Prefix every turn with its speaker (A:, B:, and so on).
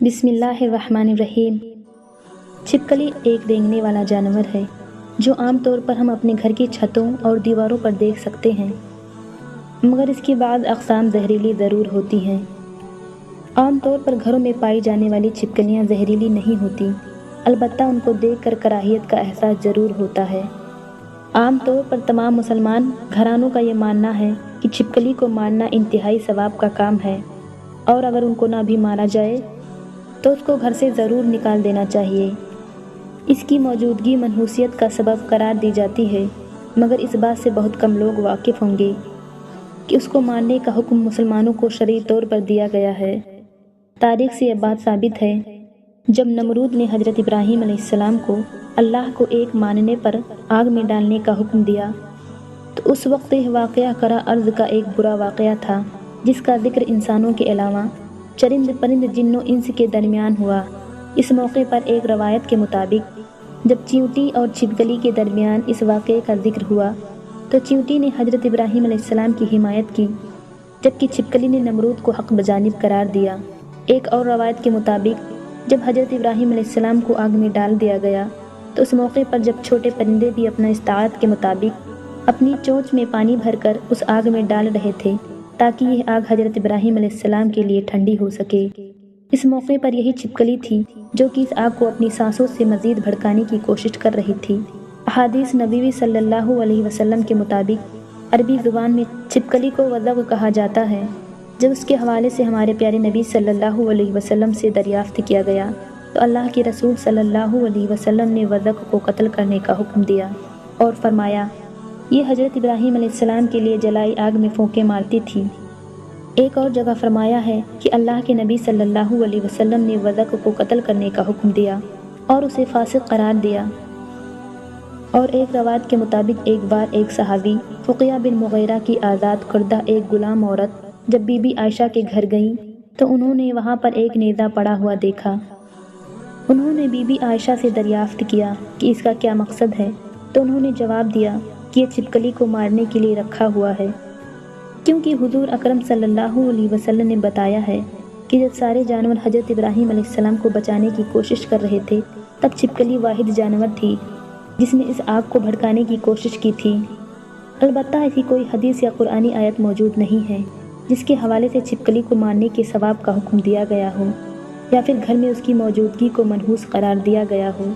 A: بسم اللہ الرحمن الرحیم۔ چھپکلی ایک رینگنے والا جانور ہے جو عام طور پر ہم اپنے گھر کی چھتوں اور دیواروں پر دیکھ سکتے ہیں، مگر اس کی بعض اقسام زہریلی ضرور ہوتی ہیں۔ عام طور پر گھروں میں پائی جانے والی چھپکلیاں زہریلی نہیں ہوتی، البتہ ان کو دیکھ کر کراہیت کا احساس ضرور ہوتا ہے۔ عام طور پر تمام مسلمان گھرانوں کا یہ ماننا ہے کہ چھپکلی کو مارنا انتہائی ثواب کا کام ہے، اور اگر ان کو نہ بھی مارا جائے تو اس کو گھر سے ضرور نکال دینا چاہیے۔ اس کی موجودگی منحوسیت کا سبب قرار دی جاتی ہے، مگر اس بات سے بہت کم لوگ واقف ہوں گے کہ اس کو مارنے کا حکم مسلمانوں کو شرعی طور پر دیا گیا ہے۔ تاریخ سے یہ بات ثابت ہے، جب نمرود نے حضرت ابراہیم علیہ السلام کو اللہ کو ایک ماننے پر آگ میں ڈالنے کا حکم دیا تو اس وقت یہ واقعہ کرہ ارض کا ایک برا واقعہ تھا، جس کا ذکر انسانوں کے علاوہ چرند پرند جن و انس کے درمیان ہوا۔ اس موقع پر ایک روایت کے مطابق جب چیونٹی اور چھپکلی کے درمیان اس واقعے کا ذکر ہوا تو چیونٹی نے حضرت ابراہیم علیہ السلام کی حمایت کی، جبکہ چھپکلی نے نمرود کو حق بجانب قرار دیا۔ ایک اور روایت کے مطابق جب حضرت ابراہیم علیہ السلام کو آگ میں ڈال دیا گیا تو اس موقع پر جب چھوٹے پرندے بھی اپنا استطاعت کے مطابق اپنی چونچ میں پانی بھر کر اس آگ میں ڈال رہے تھے تاکہ یہ آگ حضرت ابراہیم علیہ السلام کے لیے ٹھنڈی ہو سکے۔ اس موقع پر یہی چھپکلی تھی جو کہ اس آگ کو اپنی سانسوں سے مزید بھڑکانے کی کوشش کر رہی تھی۔ احادیث نبوی صلی اللہ علیہ وسلم کے مطابق عربی زبان میں چھپکلی کو وزغ کہا جاتا ہے۔ جب اس کے حوالے سے ہمارے پیارے نبی صلی اللہ علیہ وسلم سے دریافت کیا گیا تو اللہ کے رسول صلی اللہ علیہ وسلم نے وزغ کو قتل کرنے کا حکم دیا اور فرمایا، یہ حضرت ابراہیم علیہ السلام کے لیے جلائی آگ میں پھونکے مارتی تھی۔ ایک اور جگہ فرمایا ہے کہ اللہ کے نبی صلی اللہ علیہ وسلم نے وزغ کو قتل کرنے کا حکم دیا اور اسے فاسق قرار دیا۔ اور ایک روایت کے مطابق ایک بار ایک صحابی فقیہ بن مغیرہ کی آزاد کردہ ایک غلام عورت جب بی بی عائشہ کے گھر گئیں تو انہوں نے وہاں پر ایک نیزہ پڑا ہوا دیکھا۔ انہوں نے بی بی عائشہ سے دریافت کیا کہ اس کا کیا مقصد ہے، تو انہوں نے جواب دیا کہ یہ چھپکلی کو مارنے کے لیے رکھا ہوا ہے، کیونکہ حضور اکرم صلی اللہ علیہ وسلم نے بتایا ہے کہ جب سارے جانور حضرت ابراہیم علیہ السلام کو بچانے کی کوشش کر رہے تھے تب چھپکلی واحد جانور تھی جس نے اس آگ کو بھڑکانے کی کوشش کی تھی۔ البتہ ایسی کوئی حدیث یا قرآنی آیت موجود نہیں ہے جس کے حوالے سے چھپکلی کو مارنے کے ثواب کا حکم دیا گیا ہو یا پھر گھر میں اس کی موجودگی کو منحوس قرار دیا گیا ہو۔